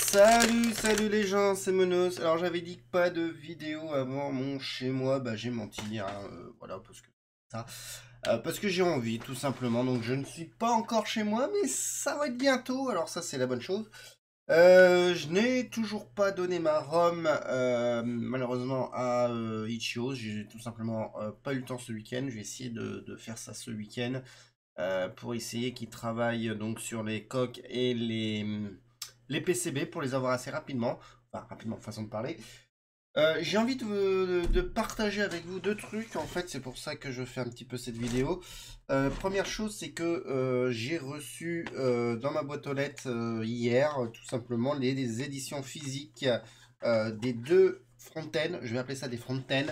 Salut les gens, c'est Monos. Alors j'avais dit pas de vidéo avant mon chez moi, bah j'ai menti, hein, voilà, parce que j'ai envie tout simplement. Donc je ne suis pas encore chez moi, mais ça va être bientôt. Alors ça c'est la bonne chose. Je n'ai toujours pas donné ma ROM malheureusement à Itch.io. J'ai tout simplement pas eu le temps ce week-end. Je vais essayer de faire ça ce week-end pour essayer qu'ils travaillent donc sur les coques et les PCB pour les avoir assez rapidement. Enfin, rapidement, façon de parler. J'ai envie de partager avec vous deux trucs. En fait, c'est pour ça que je fais un petit peu cette vidéo. Première chose, c'est que j'ai reçu dans ma boîte aux lettres hier, tout simplement, les éditions physiques des deux Front-End. Je vais appeler ça des Front-End.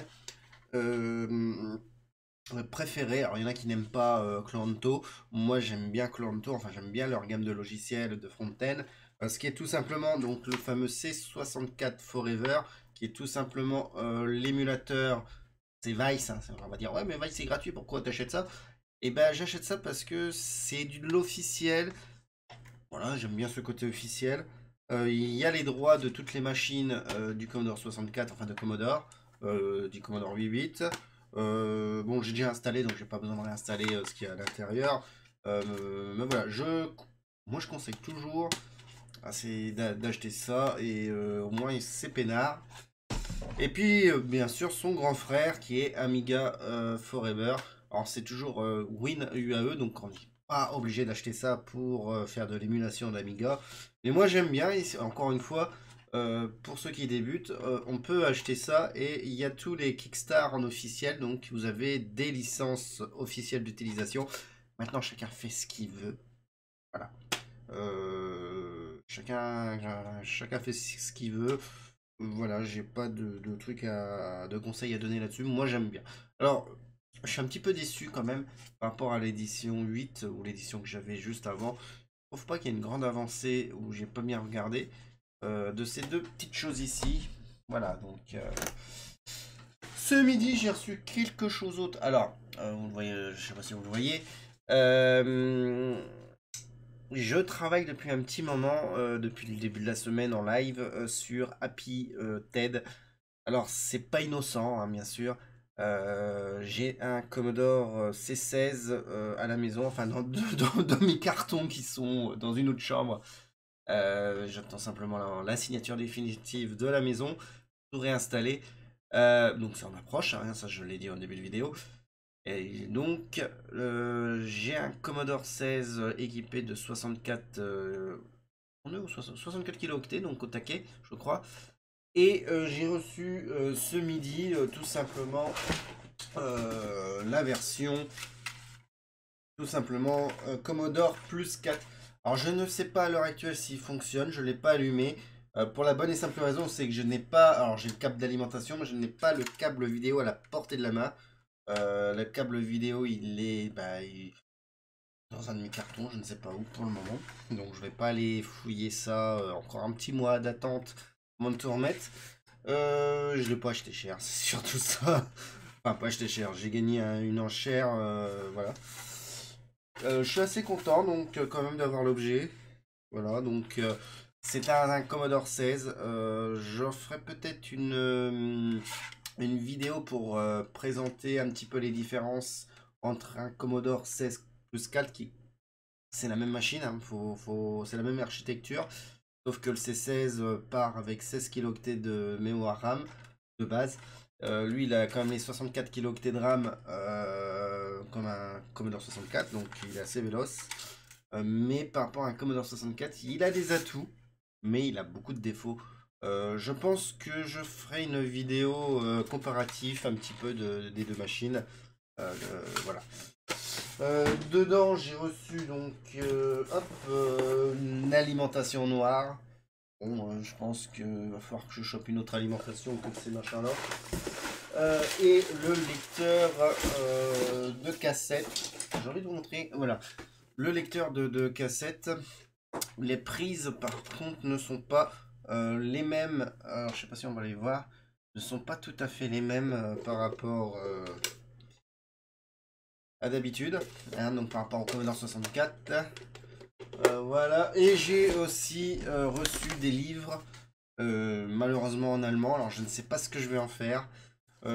Préférés. Alors il y en a qui n'aiment pas Cloranto. Moi j'aime bien Cloranto, enfin j'aime bien leur gamme de logiciels de front-end. Ce qui est tout simplement donc le fameux C64 Forever, qui est tout simplement l'émulateur. C'est Vice, hein. On va dire ouais mais Vice c'est gratuit, pourquoi t'achètes ça? Et ben j'achète ça parce que c'est de l'officiel. Voilà, j'aime bien ce côté officiel. Il y a les droits de toutes les machines du Commodore 64, enfin de Commodore, du Commodore 88. Bon, j'ai déjà installé, donc j'ai pas besoin de réinstaller ce qu'il y a à l'intérieur. Mais voilà, moi je conseille toujours d'acheter ça et au moins c'est peinard. Et puis bien sûr son grand frère qui est Amiga Forever. Alors c'est toujours Win UAE, donc on n'est pas obligé d'acheter ça pour faire de l'émulation d'Amiga. Mais moi j'aime bien, et encore une fois, pour ceux qui débutent, on peut acheter ça et il y a tous les Kickstarter en officiel, donc vous avez des licences officielles d'utilisation. Maintenant chacun fait ce qu'il veut. Voilà. Chacun fait ce qu'il veut. Voilà, j'ai pas de trucs de conseils à donner là-dessus. Moi, j'aime bien. Alors, je suis un petit peu déçu quand même par rapport à l'édition 8 ou l'édition que j'avais juste avant. Je trouve pas qu'il y ait une grande avancée où j'ai pas bien regardé de ces deux petites choses ici. Voilà, donc ce midi, j'ai reçu quelque chose d'autre. Alors, vous le voyez, je sais pas si vous le voyez. Euh, je travaille depuis un petit moment, depuis le début de la semaine en live, sur Happy TED. Alors, c'est pas innocent, hein, bien sûr. J'ai un Commodore C16 à la maison, enfin dans mes cartons qui sont dans une autre chambre. J'attends simplement la signature définitive de la maison pour réinstaller. Donc ça en approche, hein, ça je l'ai dit en début de vidéo. Et donc, j'ai un Commodore 16 équipé de 64, on est où, 64 kilooctets, donc au taquet, je crois. Et j'ai reçu ce midi, tout simplement, la version, tout simplement, Commodore Plus 4. Alors, je ne sais pas à l'heure actuelle s'il fonctionne, je ne l'ai pas allumé. Pour la bonne et simple raison, c'est que je n'ai pas, alors j'ai le câble d'alimentation, mais je n'ai pas le câble vidéo à la portée de la main. Le câble vidéo, il est dans un de mes cartons, je ne sais pas où pour le moment. Donc je vais pas aller fouiller ça. Encore un petit mois d'attente avant de tout remettre. Je l'ai pas acheté cher, c'est surtout ça. Enfin, pas acheté cher, j'ai gagné une enchère. Voilà. Je suis assez content donc quand même d'avoir l'objet. Voilà, donc c'est un Commodore 16. Je ferai peut-être une vidéo pour présenter un petit peu les différences entre un Commodore 16 plus 4 qui c'est la même machine, hein, c'est la même architecture, sauf que le C16 part avec 16 kilooctets de mémoire RAM de base. Lui il a quand même les 64 kilooctets de RAM comme un Commodore 64, donc il est assez véloce. Mais par rapport à un Commodore 64, il a des atouts, mais il a beaucoup de défauts. Je pense que je ferai une vidéo comparatif un petit peu des deux machines. Voilà. Dedans, j'ai reçu donc une alimentation noire. Bon, je pense qu'il va falloir que je chope une autre alimentation que ces machins-là. Et le lecteur de cassette. J'ai envie de vous montrer. Voilà. Le lecteur de cassette. Les prises, par contre, ne sont pas les mêmes. Alors, je sais pas si on va les voir. Ne sont pas tout à fait les mêmes par rapport à d'habitude. Hein, donc, par rapport au Commodore 64. Voilà, et j'ai aussi reçu des livres, malheureusement en allemand, alors je ne sais pas ce que je vais en faire.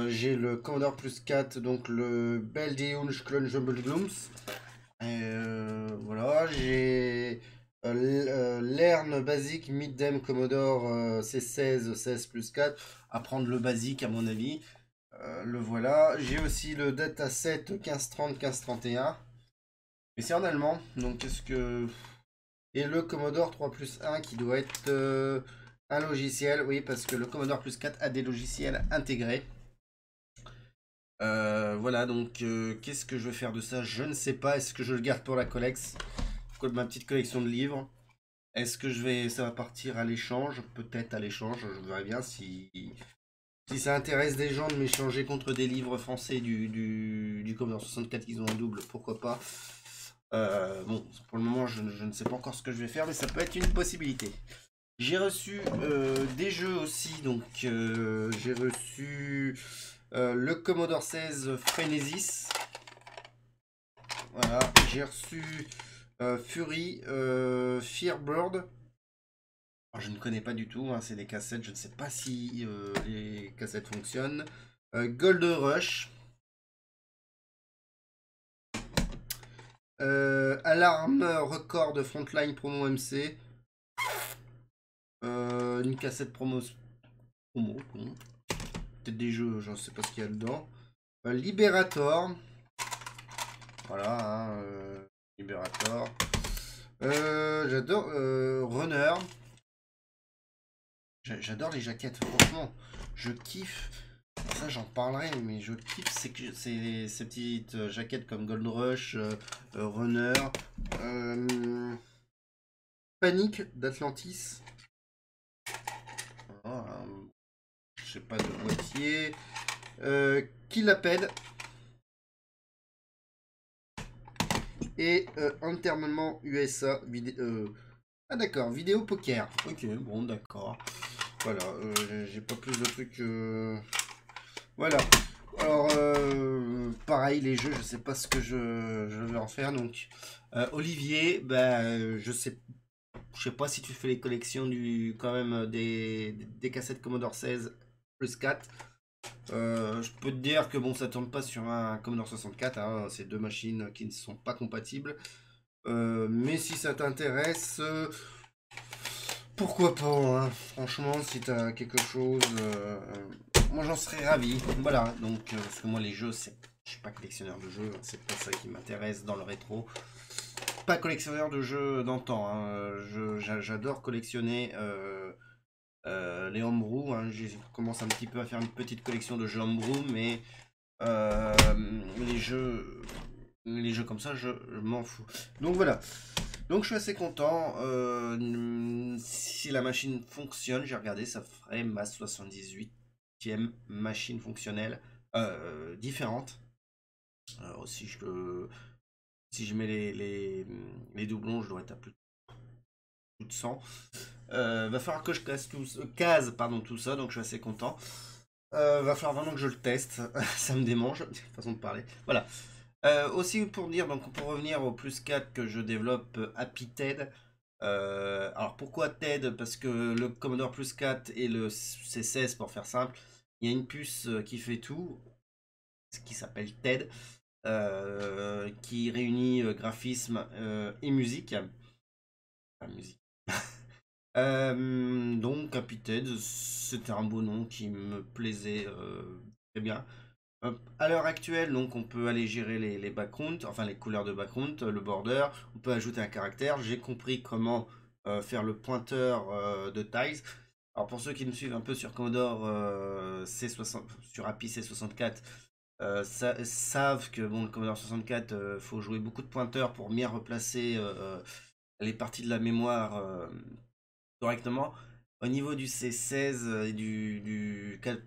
J'ai le Commodore Plus 4, donc le Bildungsklonjubelglums. Voilà, j'ai l'Ern basique Middem Commodore C16, 16 plus 4, à prendre le basique à mon avis. Le voilà. J'ai aussi le dataset 1530, 1531. Mais c'est en allemand, donc qu'est-ce que... Et le Commodore 3 plus 1 qui doit être un logiciel, oui, parce que le Commodore plus 4 a des logiciels intégrés. Voilà, donc qu'est-ce que je vais faire de ça? Je ne sais pas. Est-ce que je le garde pour la collection? Ma petite collection de livres. Est-ce que ça va partir à l'échange? Peut-être à l'échange, je verrai bien si ça intéresse des gens de m'échanger contre des livres français du Commodore 64 qu'ils ont en double, pourquoi pas. Bon, pour le moment, je ne sais pas encore ce que je vais faire, mais ça peut être une possibilité. J'ai reçu des jeux aussi, donc j'ai reçu le Commodore 16 Phrenesis. Voilà, j'ai reçu Fury, Fearbird. Alors, je ne connais pas du tout, hein, c'est des cassettes, je ne sais pas si les cassettes fonctionnent. Gold Rush. Alarme Record de Frontline Promo MC. Une cassette promo. Bon. Peut-être des jeux, je ne sais pas ce qu'il y a dedans. Liberator. Voilà, hein, Liberator. J'adore Runner. J'adore les jaquettes, franchement. Je kiffe. Ça, j'en parlerai, mais je kiffe ces petites jaquettes comme Gold Rush, Runner, Panic d'Atlantis. Voilà, je sais pas de boîtier. Killaped. Et enterrement USA. Ah d'accord, vidéo poker. Ok, bon d'accord. Voilà, j'ai pas plus de trucs. Voilà. Alors, pareil, les jeux, je sais pas ce que je vais en faire. Donc, Olivier, bah, je sais pas si tu fais les collections quand même des cassettes Commodore 16 plus 4. Je peux te dire que bon, ça tourne pas sur un Commodore 64, hein, c'est deux machines qui ne sont pas compatibles. Mais si ça t'intéresse, pourquoi pas, hein. Franchement, si t'as quelque chose, moi j'en serais ravi. Voilà, donc parce que moi les jeux, je suis pas collectionneur de jeux, hein, c'est pas ça qui m'intéresse dans le rétro. Pas collectionneur de jeux d'antan, hein. J'adore collectionner les homebrew, hein. Je commence un petit peu à faire une petite collection de jeux homebrew, mais euh, les jeux, les jeux comme ça, je m'en fous. Donc voilà. Donc je suis assez content. Si la machine fonctionne, j'ai regardé, ça ferait ma 78e machine fonctionnelle différente. Alors, si je mets les doublons, je dois être à plus de 100. Va falloir que je case pardon, tout ça, donc je suis assez content. Va falloir vraiment que je le teste. Ça me démange, façon de parler. Voilà. Aussi pour dire, donc pour revenir au plus 4 que je développe Happy TED. Alors pourquoi TED? Parce que le Commodore plus 4 et le C16 pour faire simple, il y a une puce qui fait tout, qui s'appelle TED, qui réunit graphisme et musique. Enfin, musique. Donc Happy TED, c'était un beau nom qui me plaisait très bien. À l'heure actuelle, donc, on peut aller gérer les backgrounds, enfin les couleurs de background, le border, on peut ajouter un caractère. J'ai compris comment faire le pointeur de tiles. Alors pour ceux qui me suivent un peu sur Commodore C60, sur API C64, savent que bon, le Commodore 64, faut jouer beaucoup de pointeurs pour bien replacer les parties de la mémoire correctement. Au niveau du C16 et du 4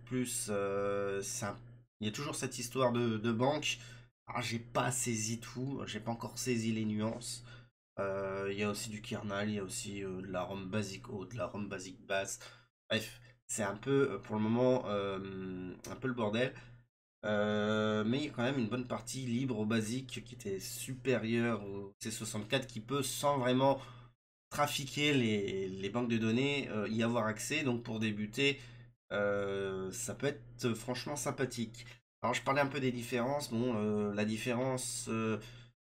il y a toujours cette histoire de banque. Ah, j'ai pas saisi tout, j'ai pas encore saisi les nuances. Il y a aussi du kernel, il y a aussi de la ROM basique haute, de la ROM basique basse. Bref, c'est un peu pour le moment un peu le bordel. Mais il y a quand même une bonne partie libre au basique qui était supérieure au C64 qui peut sans vraiment trafiquer les banques de données, y avoir accès. Donc pour débuter, ça peut être franchement sympathique. Alors je parlais un peu des différences. Bon, la différence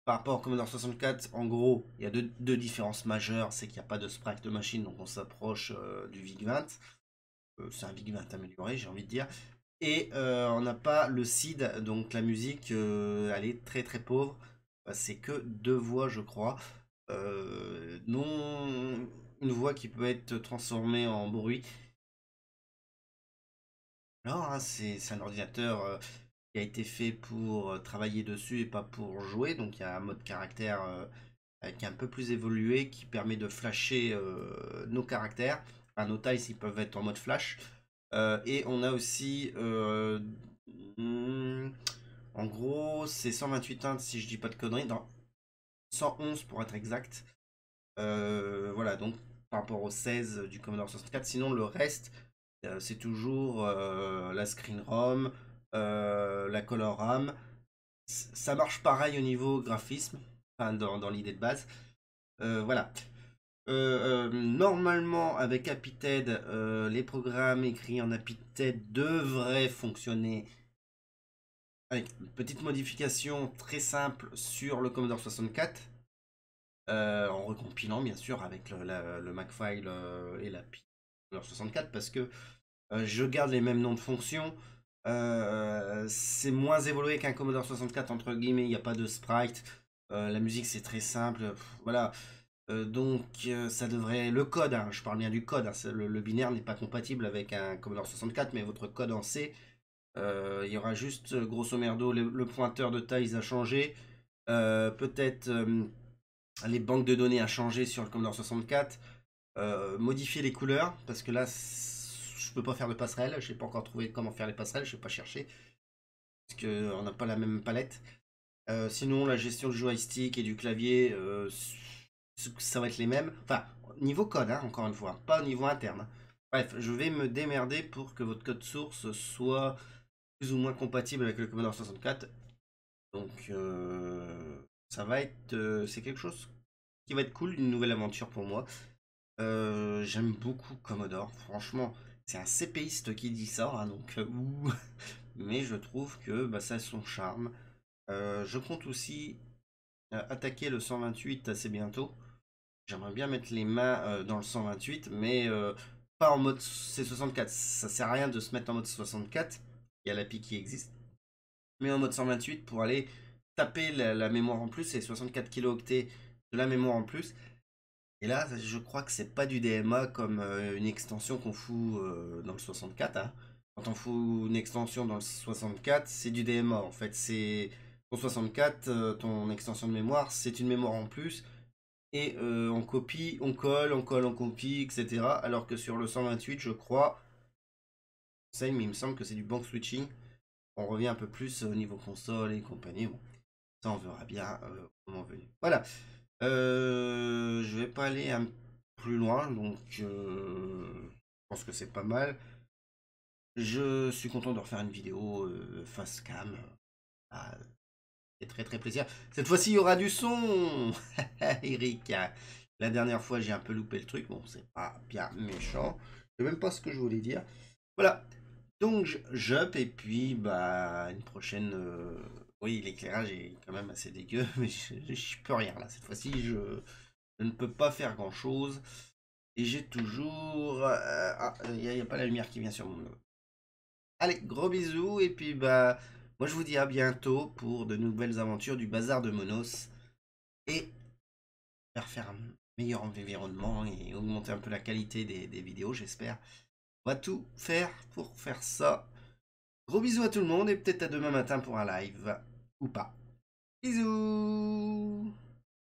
par rapport au Commodore 64, en gros, il y a deux différences majeures. C'est qu'il n'y a pas de sprite de machine, donc on s'approche du VIC-20. C'est un VIC-20 amélioré, j'ai envie de dire. Et on n'a pas le SID, donc la musique, elle est très très pauvre. C'est que deux voix, je crois. Non, une voix qui peut être transformée en bruit. Alors, hein, c'est un ordinateur qui a été fait pour travailler dessus et pas pour jouer. Donc, il y a un mode caractère qui est un peu plus évolué qui permet de flasher nos caractères. Enfin, nos tiles, ils peuvent être en mode flash. Et on a aussi, hmm, en gros, c'est 128 teintes si je dis pas de conneries, dans 111 pour être exact. Voilà, donc par rapport au 16 du Commodore 64. Sinon, le reste, c'est toujours la screen ROM, la color RAM. Ça marche pareil au niveau graphisme, enfin, dans l'idée de base. Voilà. Normalement, avec Apited, les programmes écrits en Apited devraient fonctionner avec une petite modification très simple sur le Commodore 64. En recompilant bien sûr avec le Makefile et la Commodore 64 parce que je garde les mêmes noms de fonctions. C'est moins évolué qu'un Commodore 64 entre guillemets, il n'y a pas de sprite. La musique c'est très simple. Voilà. Donc ça devrait. Le code, hein, je parle bien du code, hein, le binaire n'est pas compatible avec un Commodore 64, mais votre code en C, il y aura juste grosso merdo le pointeur de taille a changé. Peut-être les banques de données à changer sur le Commodore 64. Modifier les couleurs, parce que là, je peux pas faire de passerelle. Je n'ai pas encore trouvé comment faire les passerelles, je vais pas chercher. Parce qu'on n'a pas la même palette. Sinon, la gestion du joystick et du clavier, ça va être les mêmes. Enfin, niveau code, hein, encore une fois, pas au niveau interne, hein. Bref, je vais me démerder pour que votre code source soit plus ou moins compatible avec le Commodore 64. Donc, ça va être. C'est quelque chose qui va être cool, une nouvelle aventure pour moi. J'aime beaucoup Commodore, franchement, c'est un CPiste qui dit ça, hein, donc ouh. Mais je trouve que bah, ça a son charme. Je compte aussi attaquer le 128 assez bientôt. J'aimerais bien mettre les mains dans le 128, mais pas en mode C64. Ça sert à rien de se mettre en mode 64. Il y a l'API qui existe. Mais en mode 128 pour aller taper la mémoire en plus et 64 kilooctets de la mémoire en plus. Et là, je crois que c'est pas du DMA comme une extension qu'on fout dans le 64, hein. Quand on fout une extension dans le 64, c'est du DMA en fait. C'est ton 64, ton extension de mémoire, c'est une mémoire en plus. Et on copie, on colle, on copie, etc. Alors que sur le 128, je crois, ça, mais il me semble que c'est du bank switching. On revient un peu plus au niveau console et compagnie. Bon, ça, on verra bien au moment venu. Voilà. Je vais pas aller plus loin, donc je pense que c'est pas mal. Je suis content de refaire une vidéo face cam. Ah, c'est très très plaisir. Cette fois-ci, il y aura du son. Eric, la dernière fois, j'ai un peu loupé le truc. Bon, c'est pas bien méchant. Je sais même pas ce que je voulais dire. Voilà. Donc, j'up et puis, bah, une prochaine. Oui, l'éclairage est quand même assez dégueu, mais je peux rien là. Cette fois-ci, je ne peux pas faire grand-chose. Et j'ai toujours... ah, il n'y a pas la lumière qui vient sur mon dos. Allez, gros bisous. Et puis, bah, moi, je vous dis à bientôt pour de nouvelles aventures du bazar de Monos. Et faire un meilleur environnement et augmenter un peu la qualité des vidéos, j'espère. On va tout faire pour faire ça. Gros bisous à tout le monde et peut-être à demain matin pour un live. Ou pas. Bisous.